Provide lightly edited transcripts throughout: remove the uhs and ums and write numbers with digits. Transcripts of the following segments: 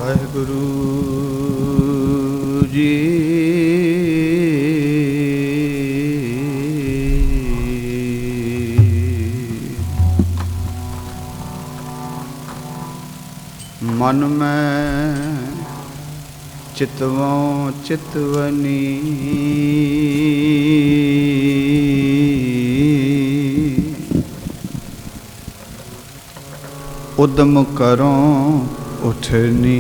ਵਾਹਿਗੁਰੂ ਜੀ। ਮਨ ਮੈਂ ਚਿਤਵੋਂ ਚਿਤਵਨੀ, ਉਦਮ ਕਰੋ ਉਠਨੀ।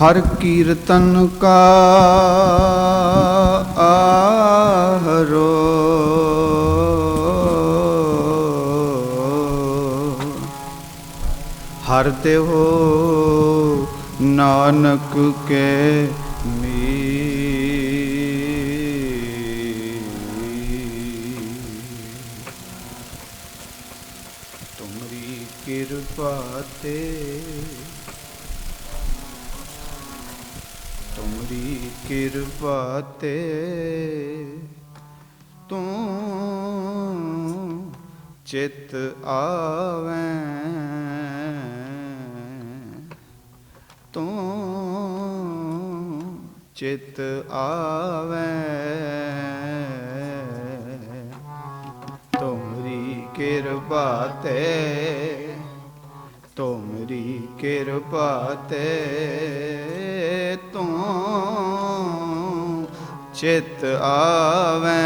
ਹਰ ਕੀਰਤਨ ਕਾ ਆਹਰੋ, ਹਰ ਦੇਵੋ ਨਾਨਕ ਕੇ ਕਿਰਪਾ ਤੇ, ਤੁਮਰੀ ਕਿਰਪਾ ਤੇ ਤੂੰ ਚਿਤ ਆਵੈਂ, ਤੂੰ ਚਿਤ ਆਵੈਂ। ਤੁਮਰੀ ਕਿਰਪਾ ਤੇ, ਤੁਮਰੀ ਕਿਰਪਾ ਤੇ ਤੂੰ ਚਿਤ ਆਵੈਂ।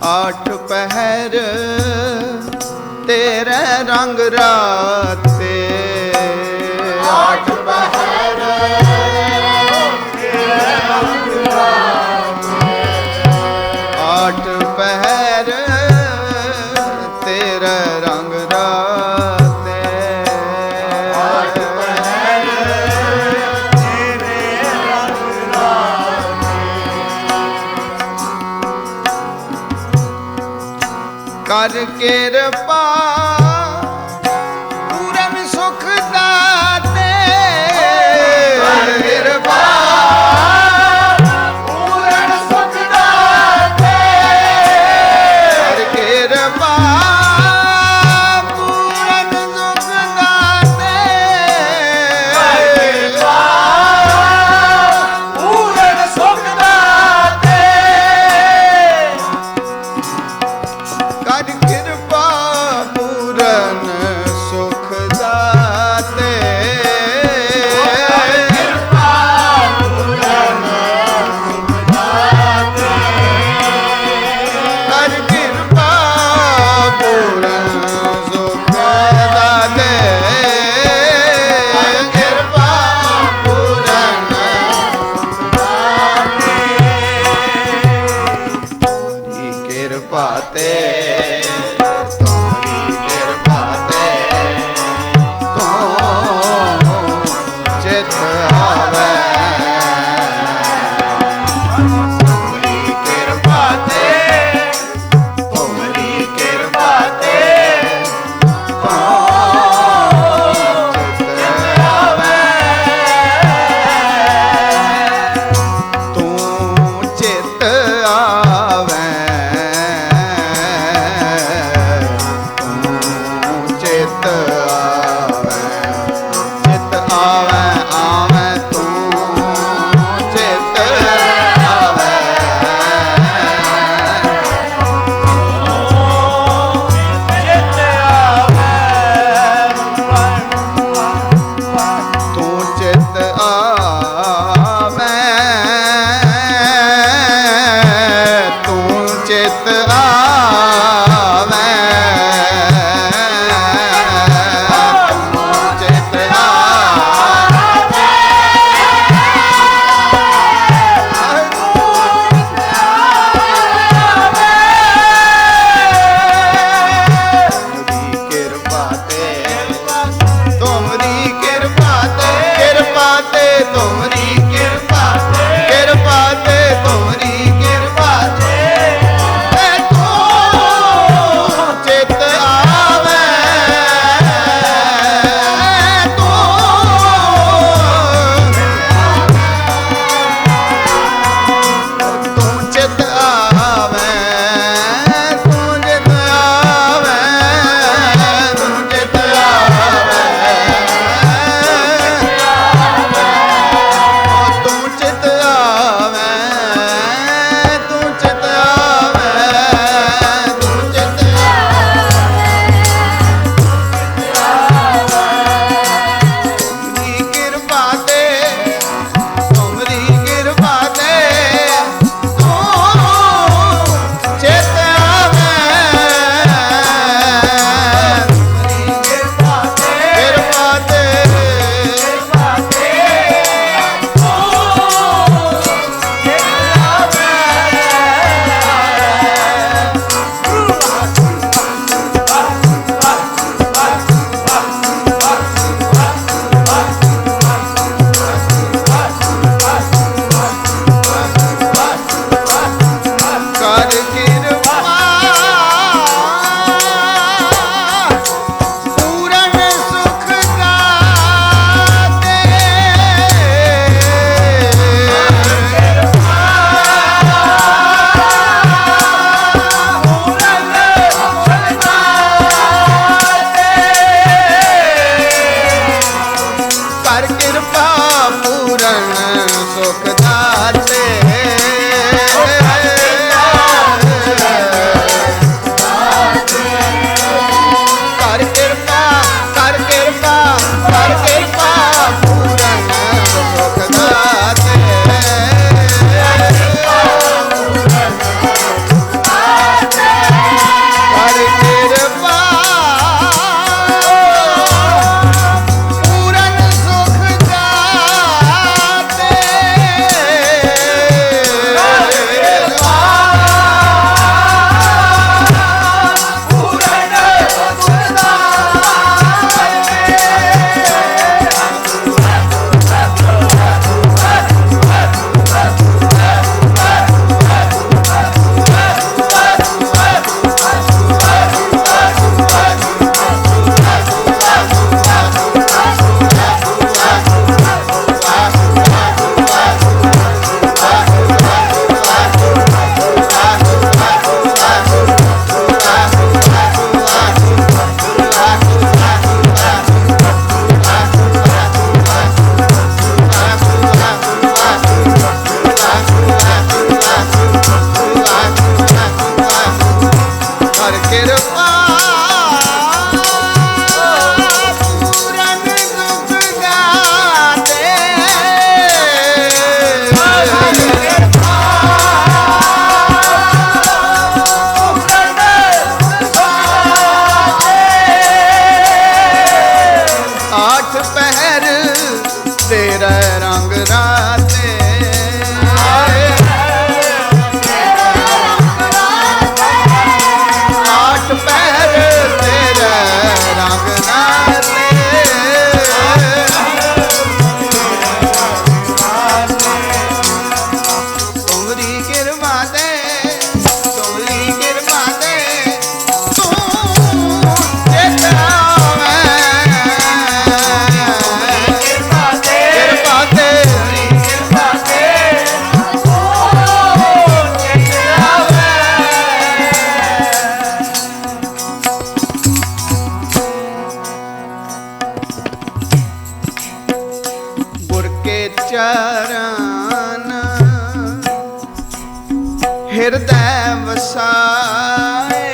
ਆਠ ਪਹਿਰ ਤੇਰੇ ਰੰਗ ਰਾਤੇ, ਆਠ ਪਹਿਰ ਤੇਰੇ ਰੰਗ ਰਾਤੇ, ਆਠ ਪਹਿਰ ਤੇਰੇ ਰੰਗ ਰਾਤੇ, ਆਠ ਪਹਿਰ ਤੇਰੇ ਰੰਗ ਰਾਤੇ। ਕਰ ਕਿਰਪਾ ਪੂਰਨ ਸੁਖ ਦਾਤੇ, ਕਰ ਕਿਰਪਾ ਪੂਰਨ ਸੁਖ ਦਾਤੇ, ਕਰ ਕਿਰਪਾ ਪੂਰਨ ਸੁਖ ਦਾਤੇ, ਕਰ ਕਿਰਪਾ ਪੂਰਨ ਸੁਖ ਦਾਤੇ, ਕਰ ਕਿਰਪਾ ਕਰ ਕਿਰਪਾ ਪੂਰਨ ਸੁਖ ਦਾਤੇ ਕਰ ਕਿਰਪਾ ਕਰ ਕਿਰਪਾ ਕਰ ਕਿਰਪਾ ਪੂਰਨ ਸੁਖ ਦਾਤੇ ਕਰ ਕਿਰਪਾ ਚਰਨ ਹਿਰਦੈ ਵਸਾਏ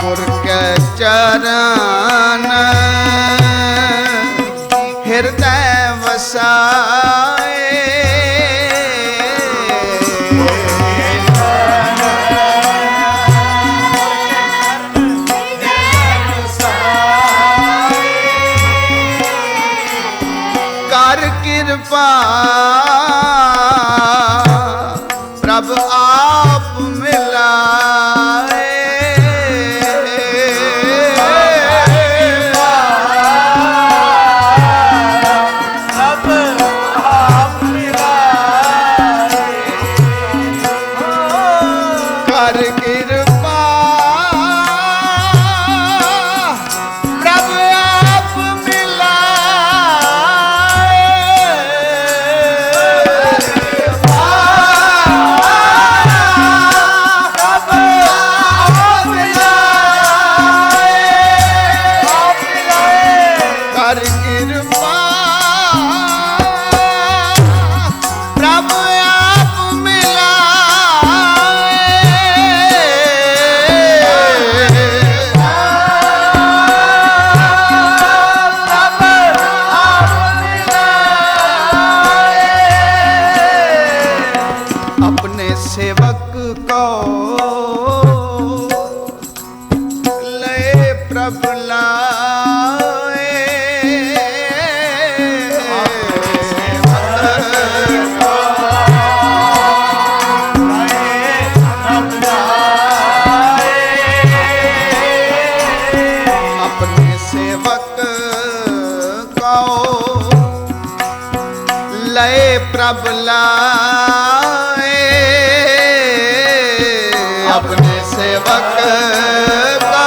ਗੁਰ ਕੈ ਚਰਨ ਹਿਰਦੈ ਵਸਾਏ ਕਿਰਪਾ ਪ੍ਰਭ ਆਪ ਮਿਲਾਏ ਪ੍ਰਭ ਆਪ ਮਿਲਾਏ ਕਰ ਕਿਰਪਾ ਪ੍ਰਭ ਆਪ सेवक को ले प्रभु लाए अपने सेवक को ले प्रभु लाए अपने सेवक को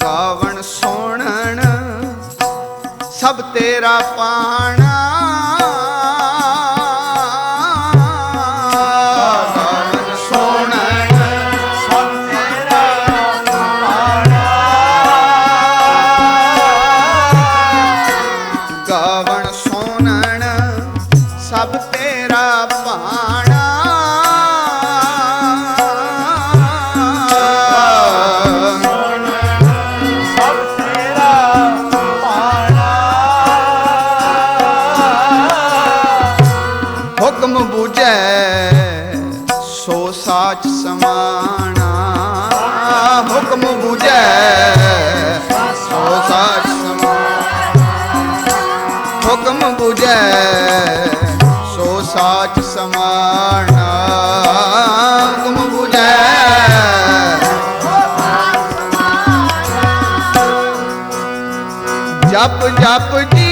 ਗਾਵਣ ਸੋਣਨ ਸਭ ਤੇਰਾ ਪਾਣਾ, ਗਾਵਣ ਸੋਣਨ ਸਭ ਤੇਰਾ ਪਾਣਾ, ਗਾਵਣ ਸੋਣਨ ਸਭ ਤੇਰਾ ਪਾਣਾ, ਹੁਕਮ ਬੂਝੈ ਸੋ ਸਾਚ ਸਮਾਣਾ, ਹੁਕਮ ਬੂਝੈ ਸੋ ਸਾਚ ਸਮਾਣਾ, ਹੁਕਮ ਬੂਝੈ ਸੋ ਸਾਚ ਸਮਾਣਾ, ਹੁਕਮ ਬੂਝੈ ਜਪ ਜਪ ਜੀ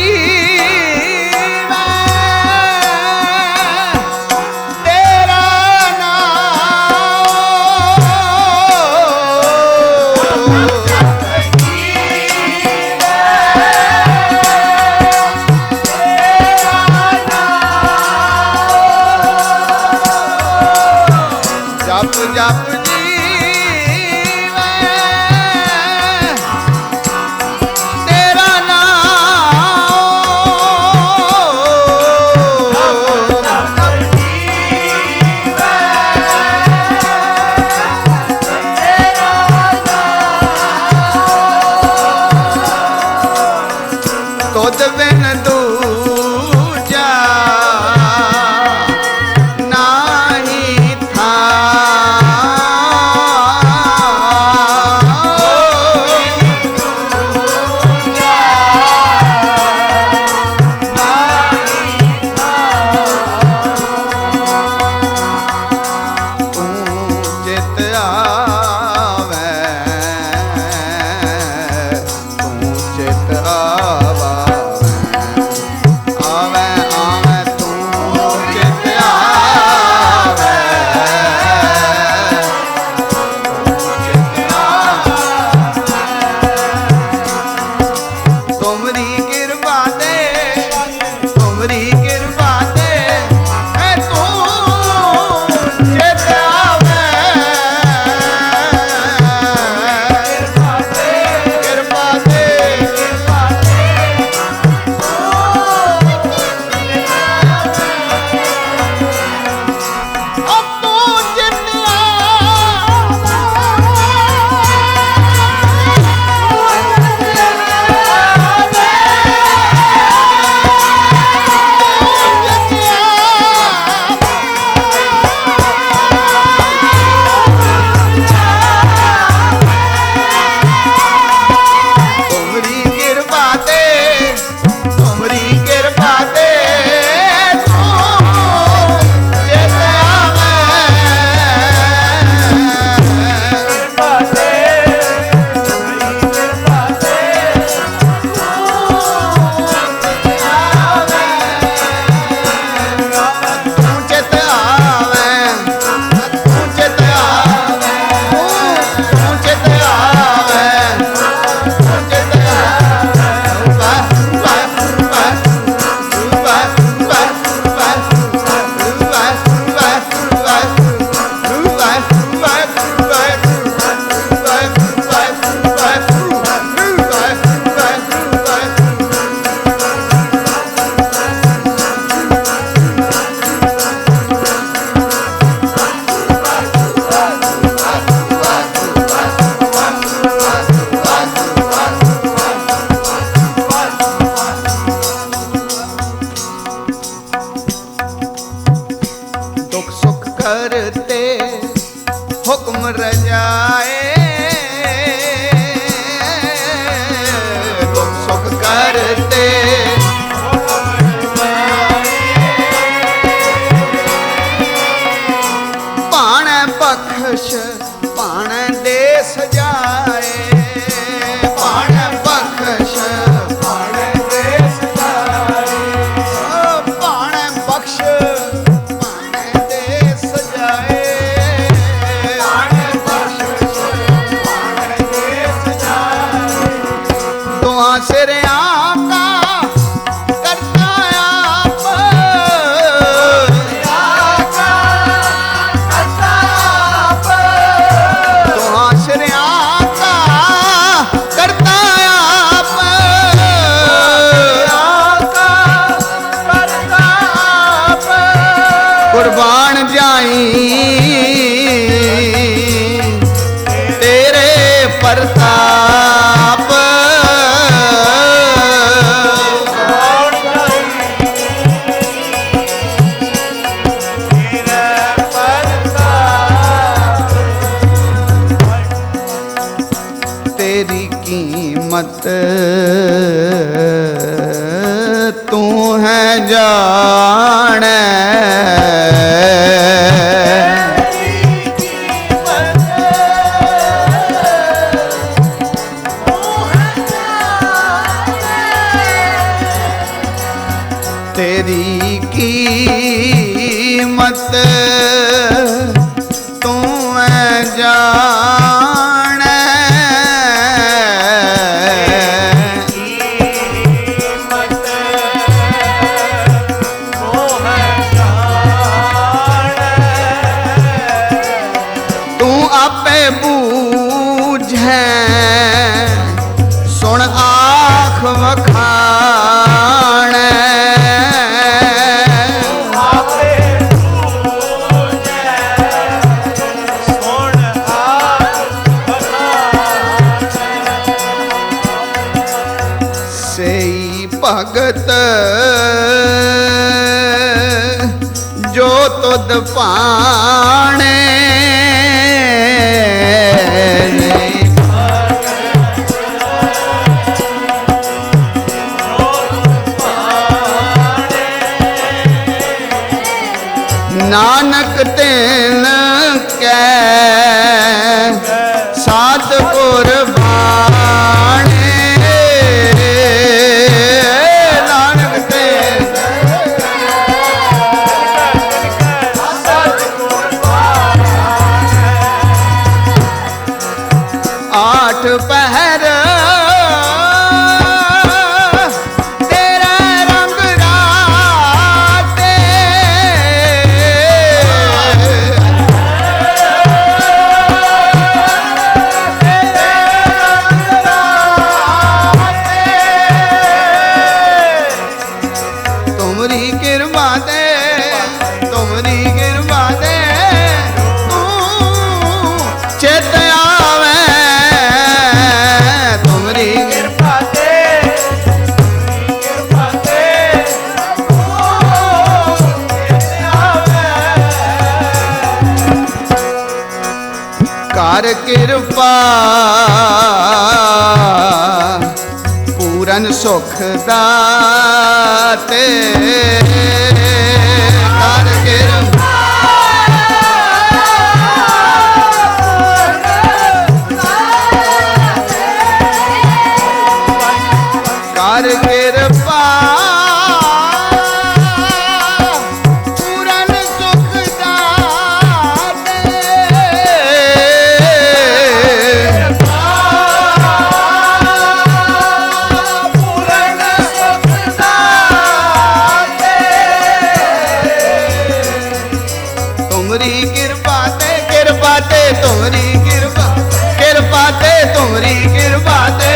कुर्बान जाई तेरे प्रताप तेरी कीमत तू है जाने तेरी कीमत तू है जाने तू आपे बूझे सुन आँख वखाने भगत जो तुद पाणे नानक तेन कै साध कुर्बाने आठ पहर तेरा रंग राते तुमरी कृपा दे तुमरी कृपा दे तू चेत आवे कर कृपा पूरन सुख दाते कर कृपा कर कृपा पूरन सुख दाते पूरन सुख दाते तुमरी कृपा ते तुमरी कृपा कृपा ते तुमरी कृपा ते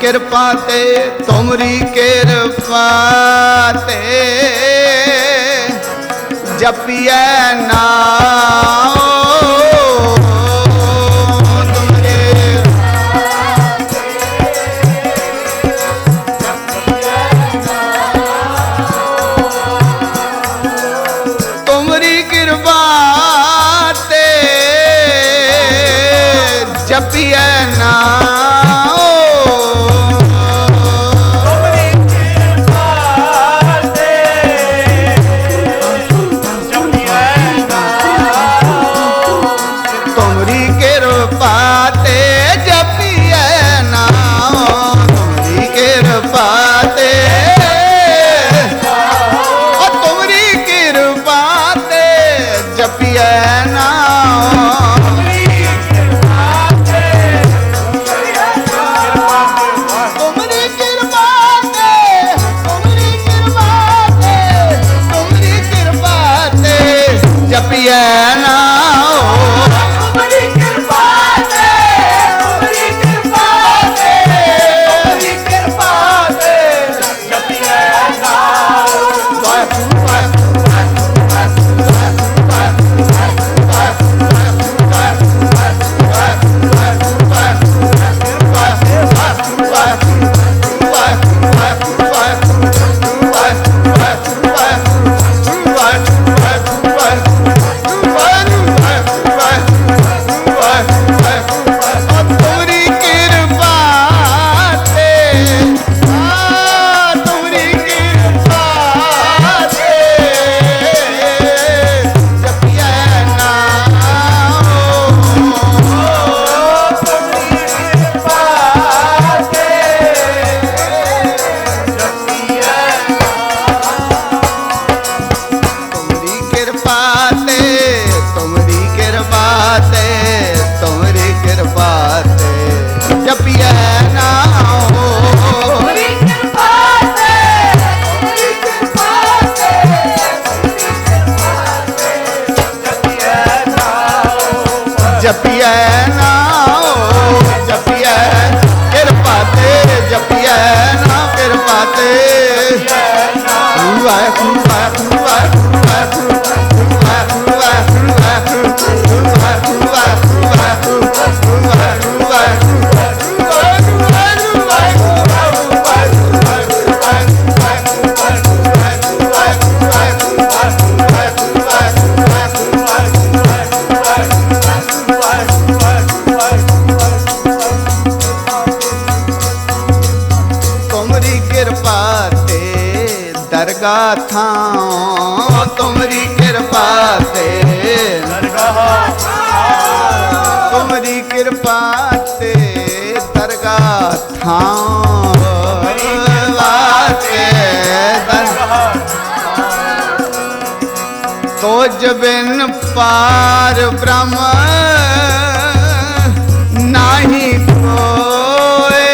कृपा ते तुमरी कृपा ते जपिए नाम तुमरी कृपा ते जपिए नाम दरगाह थां तुमरी कृपा ते तुमरी कृपा ते दरगाह थां तोज बिन पार ब्रह्म नाही कोई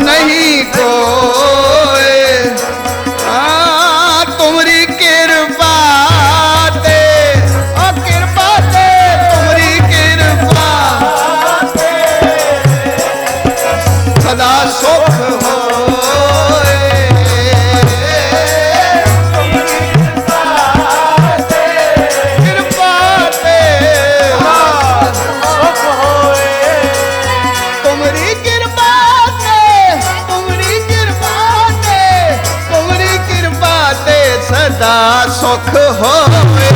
नहीं कोई तुमरी कृपा ते कृपा ते तुमरी कृपा सदा सुख होए कृपा ते सुख होए तुमरी कृपा ते तुमरी कृपा ते तुमरी कृपा ते सदा सुख होए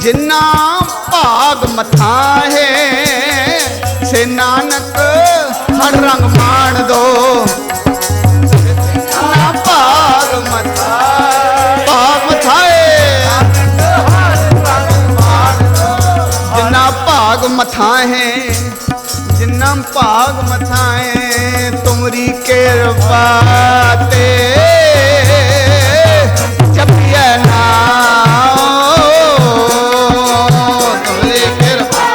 जिन्ना भाग मथा है से नानक हर रंग मान दो। जिन्ना भाग मथा जिन्ना भाग मथा है जिन्ना भाग मथा है तुमरी कृपा ते जपिए नाम तुमरी कृपा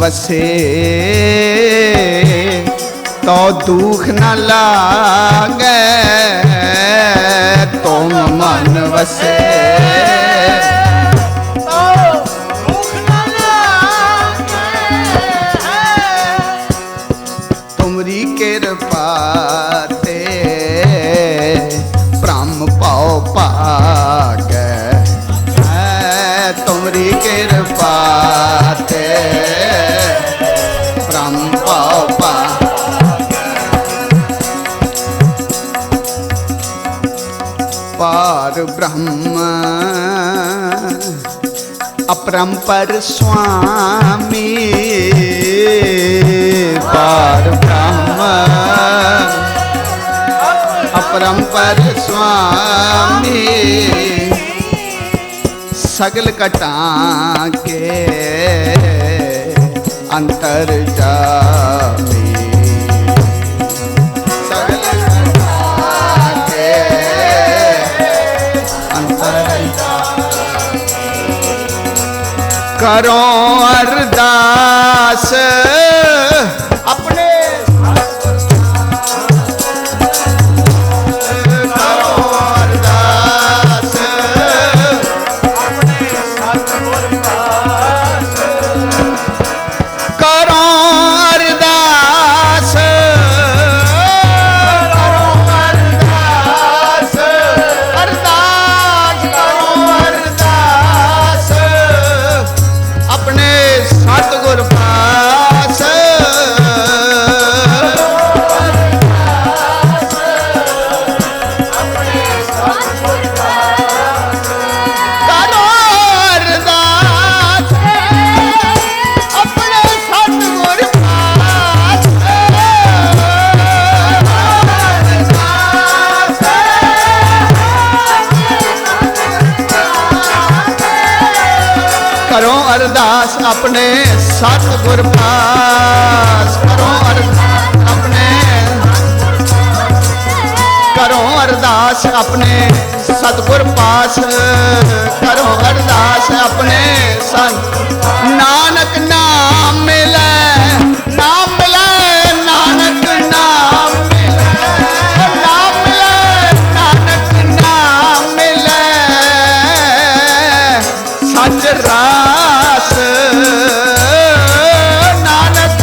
वसे तो दुख न लागे तुम मन वसे तो दुख न लागे तुमरी कृपा ते ब्रह्म पाओ पागे तुमरी कृपा ते ब्रह्म पाओ पागे पार ब्रह्म अपरंपर स्वामी पार ब्रह्म अपरंपर स्वामी सगल कटा के अंतर जामी सगल कटा के अंतर करो अरदास अपने करो अरदास करो अरदास अरदास करो अरदास अपने सतगुर पास करो अरदास अपने सतगुर पास करो अरदास अपने सतगुर पास करो अरदास अपने करो अरदास अपने सतगुर पास करो अरदास अपने संत नानक नाम मिले नाम मिले नानक नाम मिले नाम मिले नानक नाम मिले सच रास नानक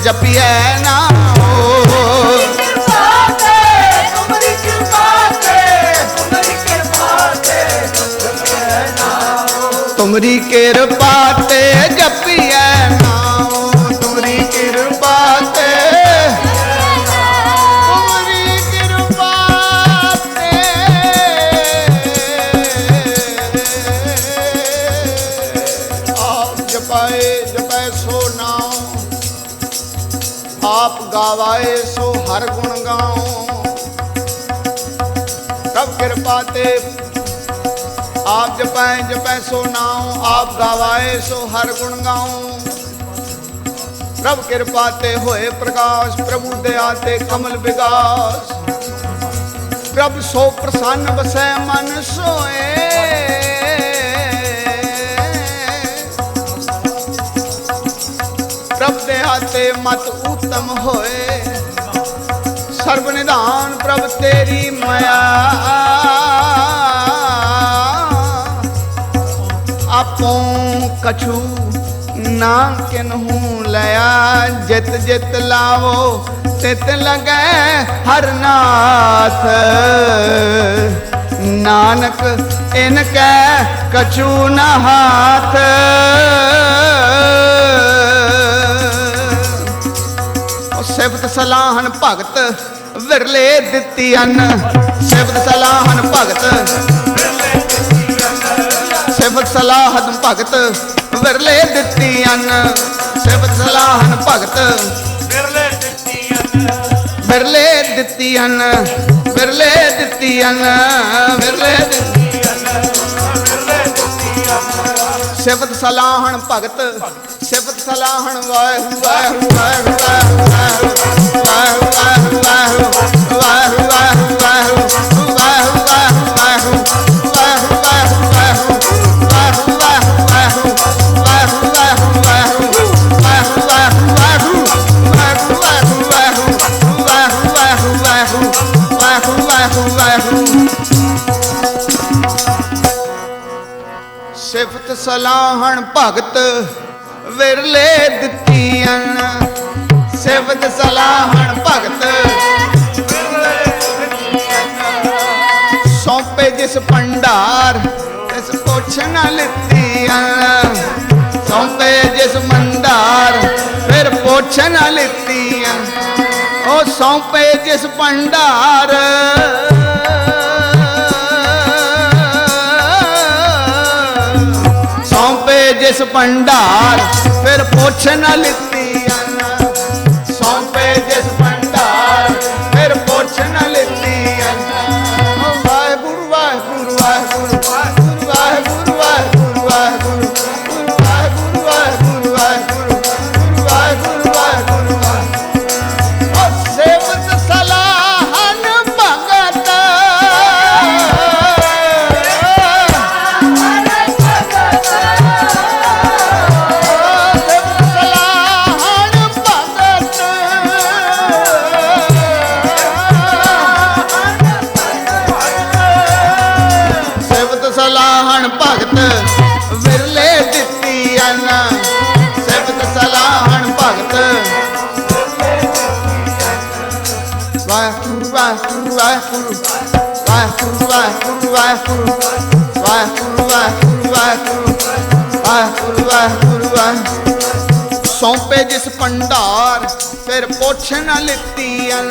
जपिए ना तुमरी कृपा ते जपिए नाम तुमरी कृपा ते तुमरी कृपा ते आप जपाए जपाए सो नाम आप गावाए सो हर गुण गाओ तब कृपा ते आप जपाए जपाए सो नाओ आप गावाए सो हर गुण गाओ प्रभ कृपा ते होए प्रकाश प्रभु दया ते कमल विकास प्रभ सो प्रसन्न बसै मन सोए प्रभ दया ते मत उत्तम होए सर्व निधान प्रभ तेरी माया आपो कछु ना किन्हू लया जित जित लावो तित लगे हर नाथ नानक इनके कछु न हाथ ਸਿਫਤ ਸਲਾਹਨ ਭਗਤ ਵਿਰਲੇ ਦਿੱਤੀ ਅੰਨ ਸਿਫਤ ਸਲਾਹਨ ਭਗਤ ਸਿਫਤ ਸਲਾਹਨ ਭਗਤ ਵਿਰਲੇ ਦਿੱਤੀ ਅੰਨ ਸਿਫਤ ਸਲਾਹਨ ਭਗਤ ਵਿਰਲੇ ਦਿੱਤੀ ਅੰਨ ਵਿਰਲੇ ਦਿੱਤੀ ਅੰਨ ਵਿਰਲੇ ਦਿੱਤੀ ਸਿਫਤ ਸਲਾਹਨ ਭਗਤ ਸਿਫਤ ਸਲਾਹਨ ਵਾਹਿਗੁਰੂ ਵਾਹਿਗੁਰੂ ਵਾਹਿਗੁਰੂ ਵਾਹਿਗੁਰੂ ਵਾਹਿਗੁਰੂ ਵਾਹਿਗੁਰੂ ਵਾਹਿਗੁਰੂ ਵਾਹਿਗੁਰੂ ਸਿਫਤ ਸਲਾਹਣ ਭਗਤ ਵਿਰਲੇ ਦਿੱਤੀਆਂ ਸਿਫਤ ਸਲਾਹਣ ਭਗਤ ਸੌਂਪੇ ਜਿਸ ਭੰਡਾਰ ਤਿਸ ਪੁੱਛ ਨਾ ਲਿੱਤੀਆਂ ਸੌਂਪੇ ਜਿਸ ਭੰਡਾਰ ਫਿਰ ਪੁੱਛ ਨਾ ਲਿੱਤੀਆਂ ਉਹ ਸੌਂਪੇ ਜਿਸ ਭੰਡਾਰ ਜਿਸ ਭੰਡਾਰ ਫਿਰ ਪੁੱਛ ਨਾ ਲਿੱਤੀਆਂ ਸੌਂਪੇ ਜਿਸ ਭੰਡਾਰ ਫਿਰ ਪੁੱਛ ਨਾ ਲਿੱਤੀਆਂ ਵਾਹਿਗੁਰੂ ਵਾਹਿਗੁਰੂ ਵਾਹਿਗੁਰੂ ਵਾਹਿਗੁਰੂ ਵਾਹਿਗੁਰੂ ਵਾਹਿਗੁਰੂ ਵਾਹਿਗੁਰੂ ਵਾਹਿਗੁਰੂ ਵਾਹਿਗੁਰੂ ਵਾਹਿਗੁਰੂ ਵਾਹਿਗੁਰੂ ਉਹ ਸੇਵਤ ਸਲਾਹਨ ਭਗਤ ਸਲਾਹਣ ਭਗਤ ਵਿਰਲੇ ਦਿੱਤੀਆਂ ਸਿਫਤ ਸਲਾਹਣ ਭਗਤ ਵਾਹਿਗੁਰੂ ਵਾਹਿਗੁਰੂ ਵਾਹਿਗੁਰੂ ਵਾਹਿਗੁਰੂ ਵਾਹਿਗੁਰੂ ਵਾਹਿਗੁਰੂ ਵਾਹਿਗੁਰੂ ਵਾਹਿਗੁਰੂ ਵਾਹਿਗੁਰੂ ਵਾਹਿਗੁਰੂ ਸੌਂਪੇ ਜਿਸ ਭੰਡਾਰ ਫਿਰ ਪੁੱਛ ਨਾ ਲਿੱਤੀਆਂ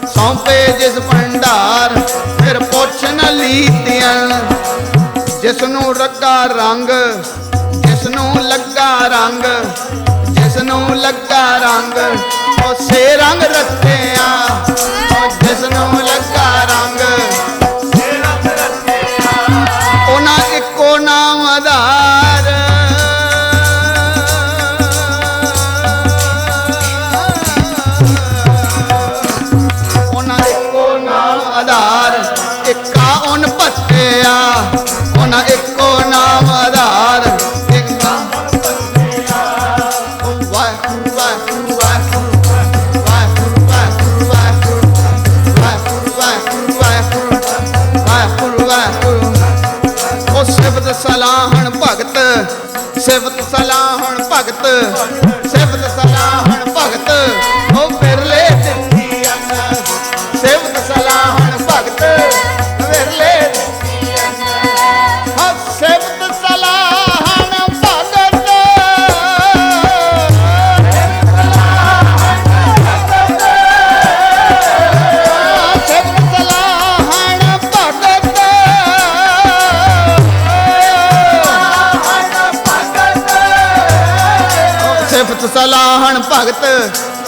ਸੌਂਪੇ ਜਿਸ ਭੰਡਾਰ ਫਿਰ ਪੁੱਛ ਨਾ ਲੀਤੀਆਂ ਜਿਸ ਨੂੰ ਰੱਗਾ ਰੰਗ ਜਿਸ ਨੂੰ ਲੱਗਾ ਰੰਗ ਜਿਸ ਨੂੰ ਲੱਗਾ ਰੰਗ ਉਸੇ ਰੰਗ ਰੱਤਿਆ ਜਿਸ ਨੂੰ ਲੱਗਾ ਰੰਗ ਉਹਨਾਂ ਇੱਕੋ ਨਾਮ ਆਧਾਰ ਉਹਨਾਂ ਇੱਕੋ ਨਾਮ ਆਧਾਰ ਇੱਕਾ ਉਨ ਭੱਟਿਆ ਉਹਨਾਂ ਇੱਕੋ ਨਾਮ ਆਧਾਰ ਇੱਕ ਨਾਮ ਭੱਟਿਆ ਵਾਹਿਗੁਰੂ ਵਾਹਿਗੁਰੂ ਵਾਹਿਗੁਰੂ ਵਾਹਿਗੁਰੂ ਵਾਹਿਗੁਰੂ ਵਾਹਿਗੁਰੂ ਵਾਹਿਗੁਰੂ ਵਾਹਿਗੁਰੂ ਵਾਹਿਗੁਰੂ ਉਹ ਸਿਫਤ ਸਲਾਹਣ ਭਗਤ ਸਿਫਤ ਸਲਾਹਣ ਭਗਤ ਸਿਫਤ ਸਲਾਹਣ ਭਗਤ ਉਹ ਵਿਰਲੇ ਦਿੱਤੀਆਂ ਸਿਫਤ ਸਲਾਹਣ ਭਗਤ ਵਿਰਲੇ ਸਿਫਤ ਸਲਾਹਣ ਭਗਤ ਸਿਫਤ ਸਲਾਹਣ ਭਗਤ ਸਿਫਤ ਸਲਾਹਣ ਭਗਤ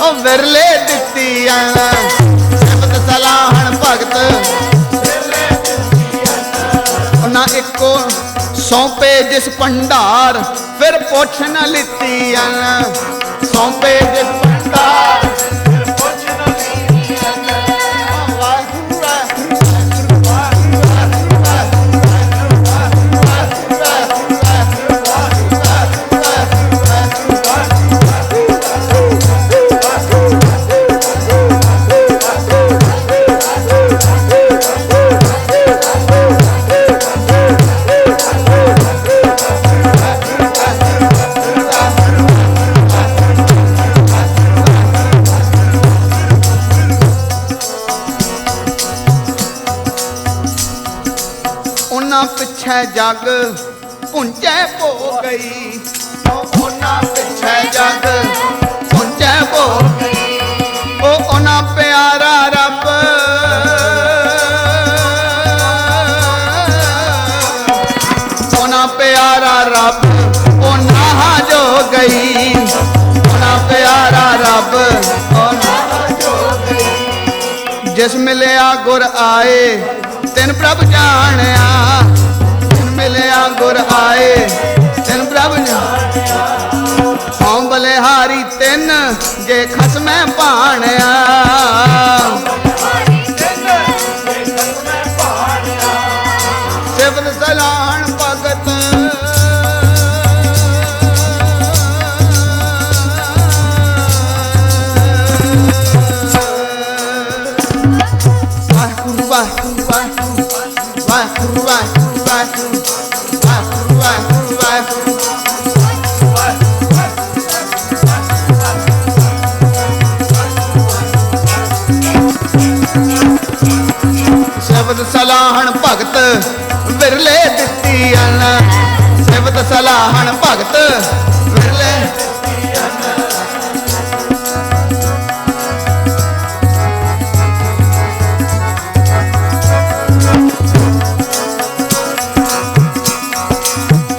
ਉਹ ਵਿਰਲੇ ਦਿੱਤੀਆਂ ਸਿਫਤ ਸਲਾਹਣ ਭਗਤ ਉਹਨਾਂ ਇੱਕੋ ਸੌਂਪੇ ਜਿਸ ਭੰਡਾਰ ਫਿਰ ਪੁੱਛ ਨਾ ਲਿੱਤੀਆਂ ਸੌਂਪੇ ਜਿਸ ਭੰਡਾਰ ਫਿਰ ਪੁੱਛ ਨਾ ਲਿੱਤੀਆਂ ਵਾਹਿਗੁਰੂ ਵਾਹਿਗੁਰੂ ਪਿੱਛੇ ਜਗ ਪੁੰਝੇ ਹੋ ਗਈ ਉਹਨਾਂ ਪਿੱਛੇ ਜਗ ਪੁੰਝੇ ਹੋ ਗਈ जिस मिलिया गुर आए तिन प्रभ जानिया, जिन मिलिया गुर आए तिन प्रभ जानिया। हों बलिहारी तिन जे खसमै भाणिया, सिफत सलाहन भगत वाहिगुरू वाहिगुरू वाहिगुरू वाहिगुरू वाहिगुरू वाहिगुरू वाहिगुरू वाहिगुरू सिफत सलाहन भगत विरले दित्ती अन, सिफत सलाहन भगत विरले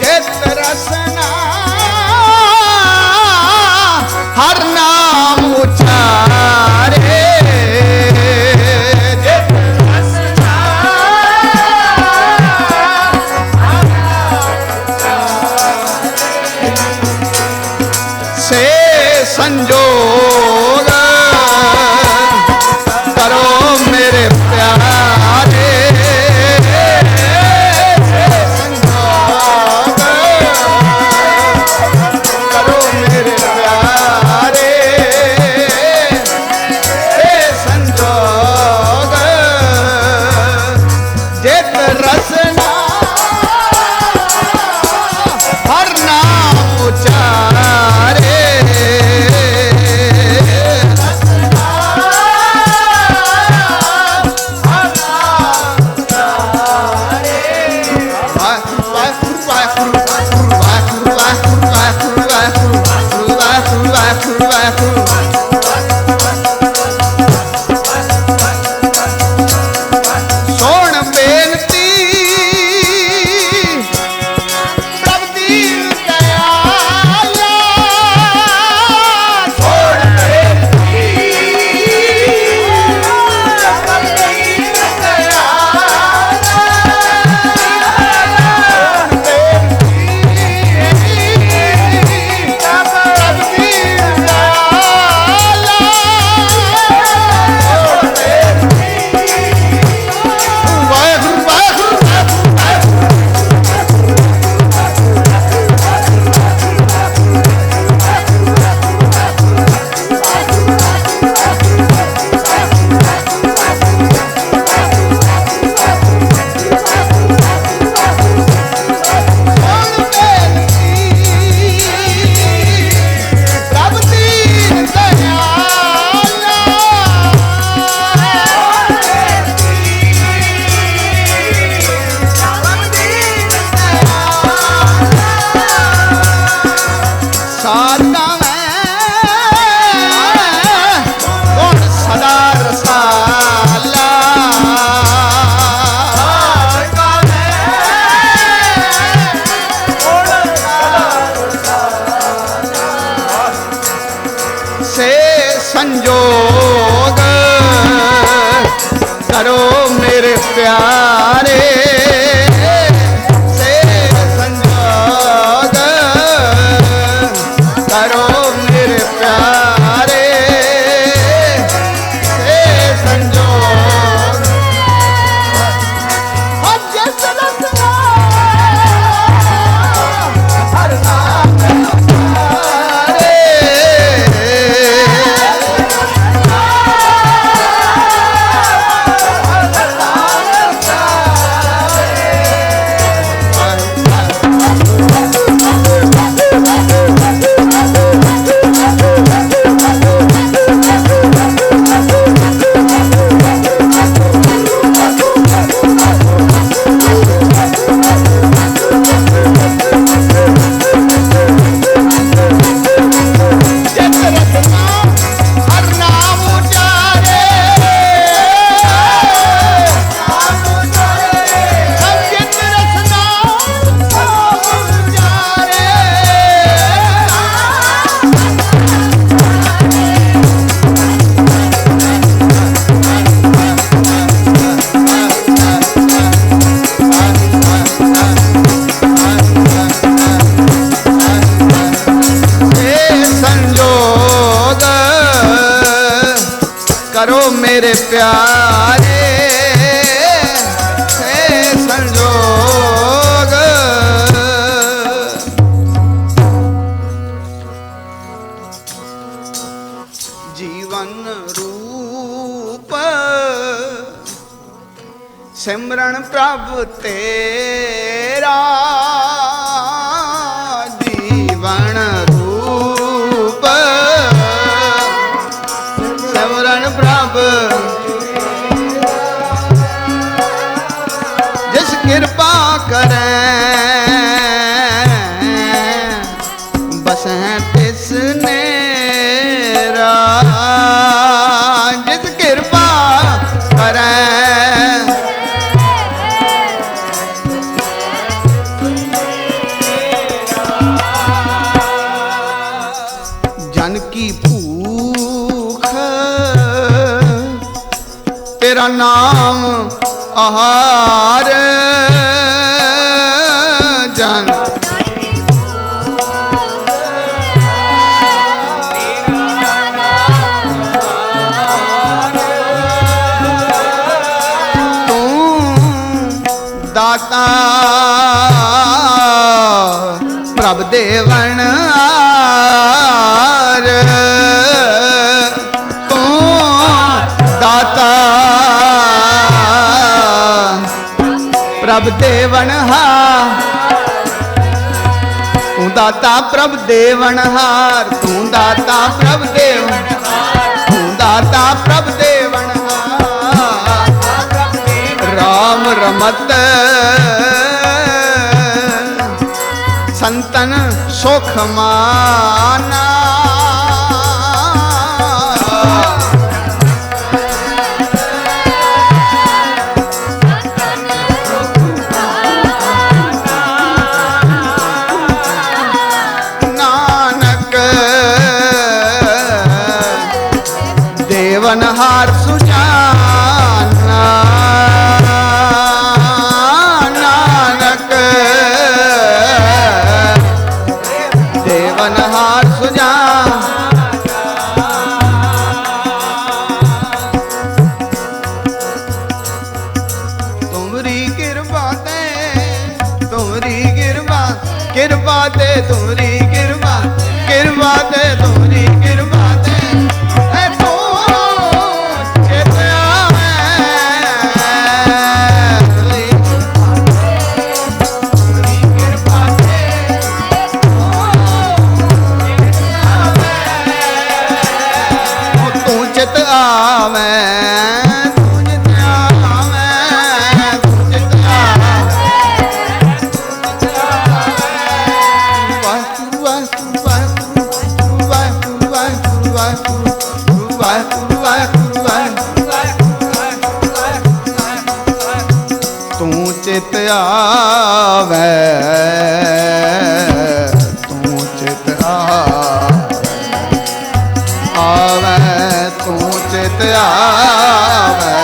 चित रसना हर नाम उचारे, मेरे प्यारे हे संजोग। जीवन रूप सिमरन प्रभु तेरा, जीवन रूप सिमरन प्रभु जिस कृपा करें बस है तिसने जिस कृपा करें जन की भूख तेरा नाम आहार, जन दाता प्रभ देवन हार, तू दाता प्रभ देवन हार, तू दाता प्रभ देवन हार, तू दाता प्रभ देवन, तू दाता प्रभ देवन हार, राम रमत संतन सुख माना, नानक देवनहार सुजाना, देवनहार सुजा, तुमरी कृपा दे, तुमरी कृपा कृपा दे, तुमरी कृपा कृपा दे, तुमरी कृपा दे, तू चित आवे, तुमरी कृपा दे, तू चित आवे, तू चित आवे, तू चित आवे, वाहिगुरू वाहिगुरू वाहिगुरू वाहिगुरू वाहिगुरू वाहिगुरू वाहिगुरू वाहिगुरू, तू चित आवे, तू चित आवे, तू चित आवे,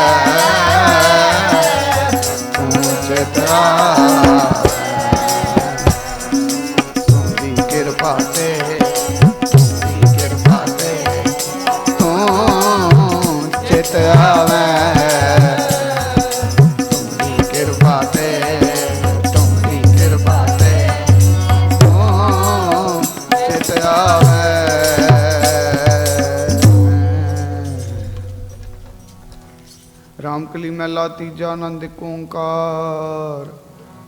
तू चित आवे, तुमरी कृपा ते, तुमरी कृपा ते, तू चित आवे, तुमरी कृपा ते, तुमरी कृपा ते, तू चित आवे। रामकली महला तीजा आनंद एक ओंकार,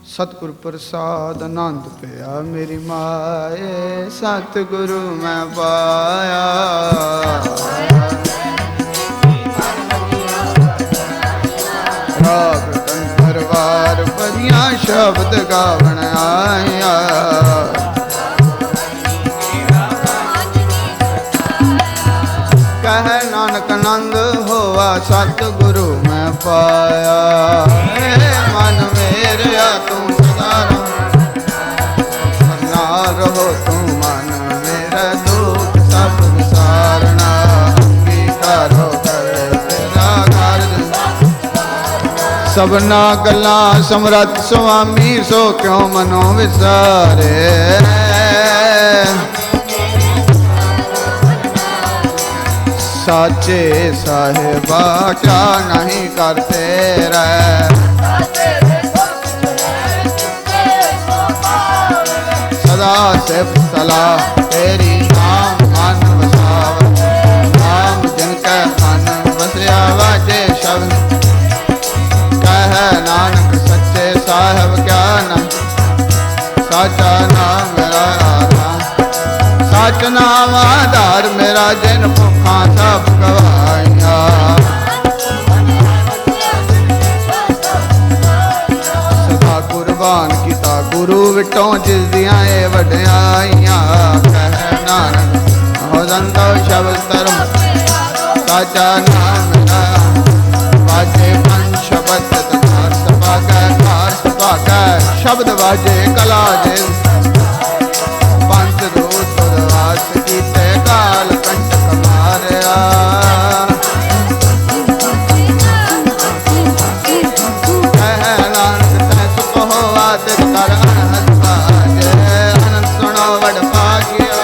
सतगुर प्रसाद आनंद पिया मेरी माए, सतगुरु मैं पाया, राग तन परवार परिया शब्द गावन आया, कह नानक आनंद होवा सतगुरु मैं पाया, मन मेरे तू सदा ना रहो, तू मन मेरा दुख सब विसारना, अंगीकारो कर तेरा कार्य, सबना गल्ला समरथ स्वामी, सो क्यों मनो विसारे, साचे साहिबा क्या नहीं करते रह सदा सिर्फ सलाह तेरी नाम मन वसावत नाम जिनके मन वसया वाजे शब्द कह नानक सच्चे साहिब क्या न साचा नाम मेरा राधा सच नाम आधार मेरा जिन भुखा सब गवाइया सदा कुर्बान किता गुरु विटों जिस दियां ए वड्याइयां कह नानक हो जंदो शब्द तरम साचा नाम मेरा वाजे पंच शब्द तकार सपा शब्द वाजे कला जिन पंच रूप उदवास कीते काल कंटक मारिया कह नानक तै सुख होवा तिस कर अनहद बाजे अनंत सुनो वड भागिया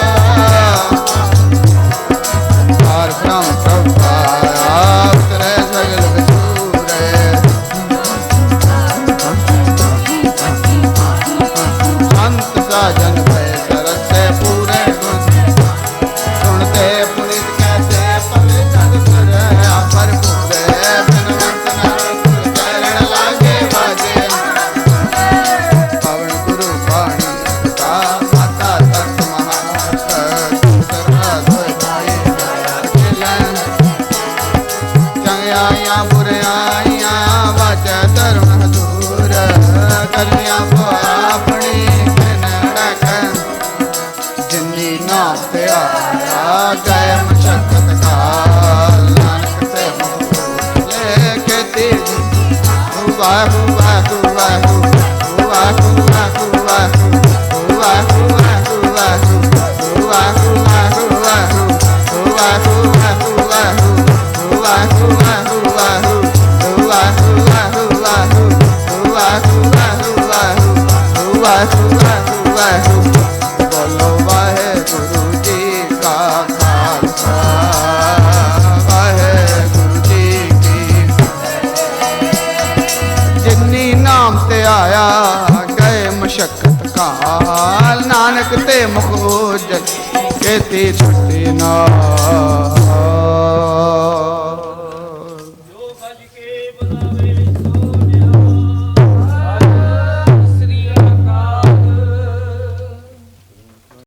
पार ब्रह्म प्रभाया उतरे सगल विसूरे संत साजन भय सरस से पूरे गुण सुनते पुनित कहते पले जग पर पूरे बिनवंत नाम चरण लागे बाजे पवन गुरु पाणी का माता तत् चंगियाइयां बुराइयां वाचा धर्म दूर करनिया अपनी जिंदी नाम ते आया गए मशक्कत काल नानक ते लेके तेज हुआ हुआ हुआ हुआ हुआ हुआ हुआ हुआ हुआ हुआ हुआ हुआ हुआ बोलो वाहेगुरु जी का खालसा वाहेगुरु जी की जिन्नी नाम ते आया गए मशक्कत काल नानक ते मुख उजल केती छुट्टी ना जो भज के बुलावे